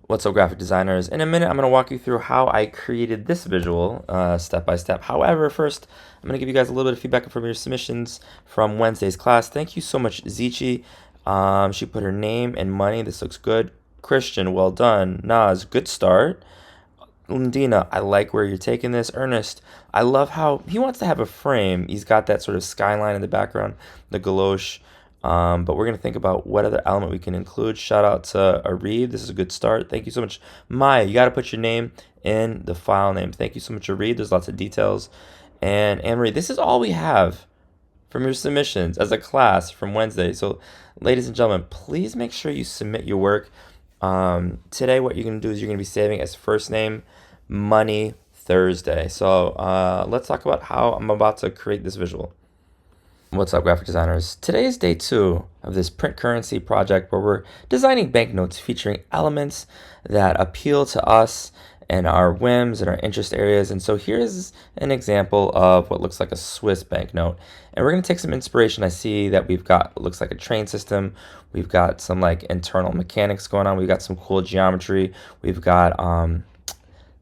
What's up, graphic designers? In a minute, I'm going to walk you through how I created this visual step by step. However, first, I'm going to give you guys a little bit of feedback from your submissions from Wednesday's class. Thank you so much, Zichi. She put her name and money. This looks good. Christian, well done. Naz, good start. Lindina, I like where you're taking this. Ernest, I love how he wants to have a frame. He's got that sort of skyline in the background, the galoche. But we're going to think about what other element we can include. Shout out to Areed. This is a good start. Thank you so much. Maya, you got to put your name in the file name. Thank you so much, Areed. There's lots of details. And Anne-Marie, this is all we have from your submissions as a class from Wednesday. So, ladies and gentlemen, please make sure you submit your work. Today, what you're going to do is you're going to be saving as first name, money, Thursday. So, let's talk about how I'm about to create this visual. What's up, graphic designers? Today is day 2 of this print currency project where we're designing banknotes featuring elements that appeal to us and our whims and our interest areas. And so here's an example of what looks like a Swiss banknote. And we're going to take some inspiration. I see that we've got what looks like a train system. We've got some like internal mechanics going on. We've got some cool geometry. We've got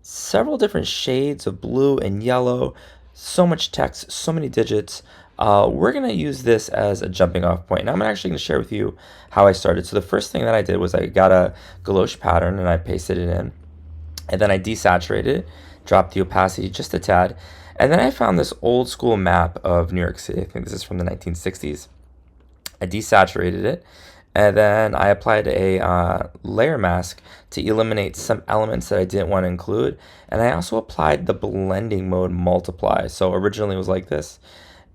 several different shades of blue and yellow. So much text, so many digits. We're going to use this as a jumping off point. And I'm actually going to share with you how I started. So the first thing that I did was I got a galoche pattern and I pasted it in. And then I desaturated it, dropped the opacity just a tad. And then I found this old school map of New York City. I think this is from the 1960s. I desaturated it. And then I applied a layer mask to eliminate some elements that I didn't want to include. And I also applied the blending mode multiply. So originally it was like this.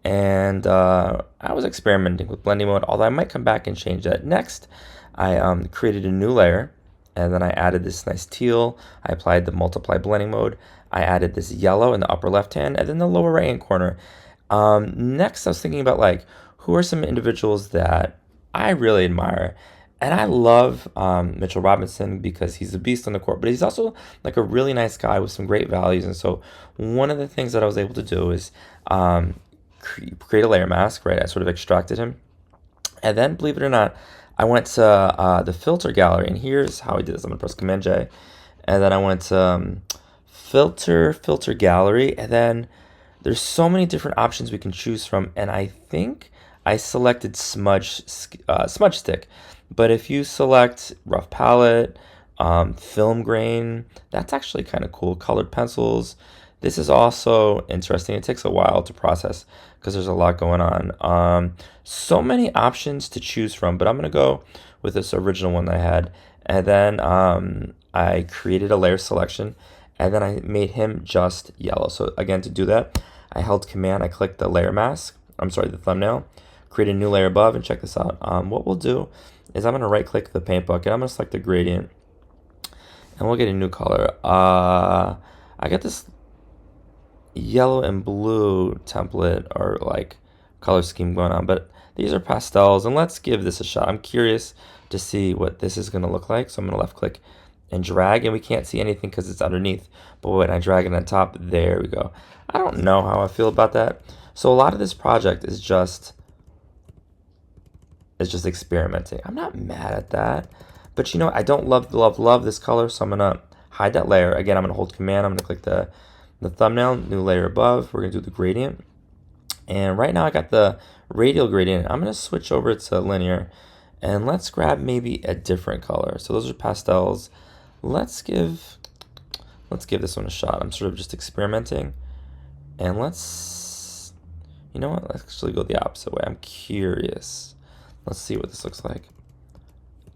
And I was experimenting with blending mode, although I might come back and change that. Next, I created a new layer, and then I added this nice teal. I applied the multiply blending mode. I added this yellow in the upper left hand, and then the lower right hand corner. Next, I was thinking about like who are some individuals that I really admire. And I love Mitchell Robinson because he's a beast on the court, but he's also like a really nice guy with some great values. And so one of the things that I was able to do is create a layer mask, right? I sort of extracted him. And then, believe it or not, I went to the filter gallery, and here's how I did this. I'm gonna press Command J, and then I went to filter gallery, and then there's so many different options we can choose from, and I think I selected smudge stick. But if you select rough palette, film grain, that's actually kind of cool. Colored pencils. This is also interesting. It takes a while to process because there's a lot going on. So many options to choose from, but I'm going to go with this original one that I had. And then I created a layer selection, and then I made him just yellow. So again, to do that, I held Command, I clicked the layer mask, the thumbnail, create a new layer above, and check this out. What we'll do is I'm going to right click the paint bucket. I'm going to select the gradient, and we'll get a new color. I got this yellow and blue template or like color scheme going on, but these are pastels, and let's give this a shot. I'm curious to see what this is going to look like. So I'm going to left click and drag, and we can't see anything because it's underneath, but when I drag it on top, there we go. I don't know how I feel about that. So a lot of this project is just experimenting. I'm not mad at that, but you know, I don't love this color, so I'm gonna hide that layer. Again, I'm gonna hold Command, I'm gonna click the thumbnail, new layer above. We're gonna do the gradient, and right now I got the radial gradient. I'm gonna switch over to linear, and let's grab maybe a different color. So those are pastels. Let's give this one a shot. I'm sort of just experimenting, and you know what? Let's actually go the opposite way. I'm curious. Let's see what this looks like.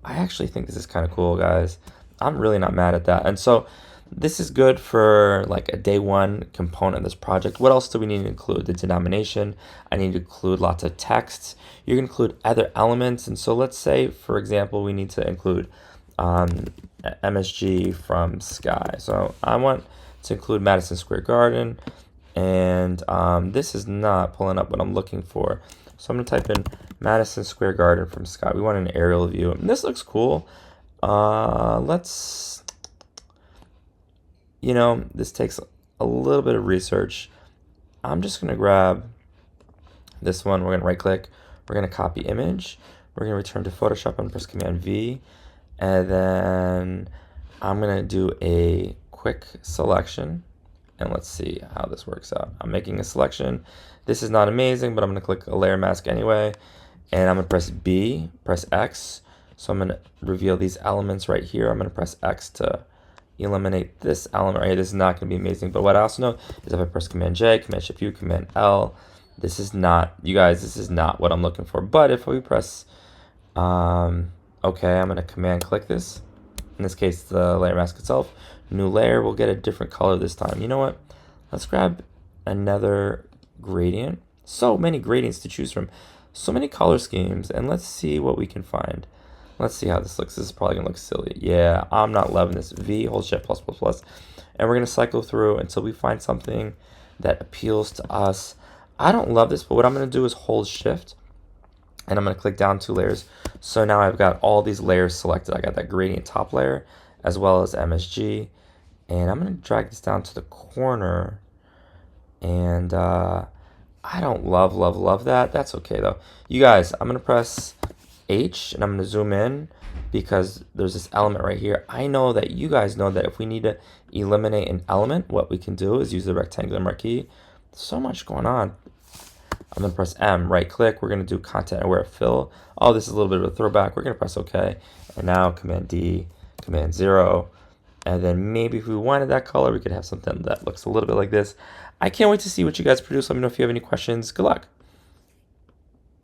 I actually think this is kind of cool, guys. I'm really not mad at that. And so this is good for like a day 1 component of this project. What else do we need to include? The denomination. I need to include lots of texts. You're going to include other elements. And so let's say, for example, we need to include MSG from Sky. So I want to include Madison Square Garden. And this is not pulling up what I'm looking for. So I'm going to type in Madison Square Garden from Sky. We want an aerial view. And this looks cool. This takes a little bit of research. I'm just going to grab this one. We're going to right click. We're going to copy image. We're going to return to Photoshop and press Command V. And then I'm gonna do a quick selection, and let's see how this works out. I'm making a selection. This is not amazing, but I'm gonna click a layer mask anyway, and I'm gonna press B, press X. So I'm gonna reveal these elements right here. I'm gonna press X to eliminate this element right here. This is not gonna be amazing, but what I also know is if I press Command J, Command Shift U, Command L, this is not, you guys, this is not what I'm looking for. But if we press, okay, I'm gonna Command click this. In this case, the layer mask itself. New layer, we'll get a different color this time. You know what? Let's grab another gradient. So many gradients to choose from. So many color schemes, and let's see what we can find. Let's see how this looks. This is probably gonna look silly. Yeah, I'm not loving this. V, hold shift, plus, plus, plus. And we're gonna cycle through until we find something that appeals to us. I don't love this, but what I'm gonna do is hold shift, and I'm gonna click down 2 layers. So now I've got all these layers selected. I got that gradient top layer, as well as MSG. And I'm gonna drag this down to the corner. And I don't love that. That's okay though. You guys, I'm gonna press H and I'm gonna zoom in because there's this element right here. I know that you guys know that if we need to eliminate an element, what we can do is use the rectangular marquee. So much going on. I'm gonna press M, right click. We're gonna do content aware fill. Oh, this is a little bit of a throwback. We're gonna press OK. And now Command D, Command 0. And then maybe if we wanted that color, we could have something that looks a little bit like this. I can't wait to see what you guys produce. Let me know if you have any questions. Good luck.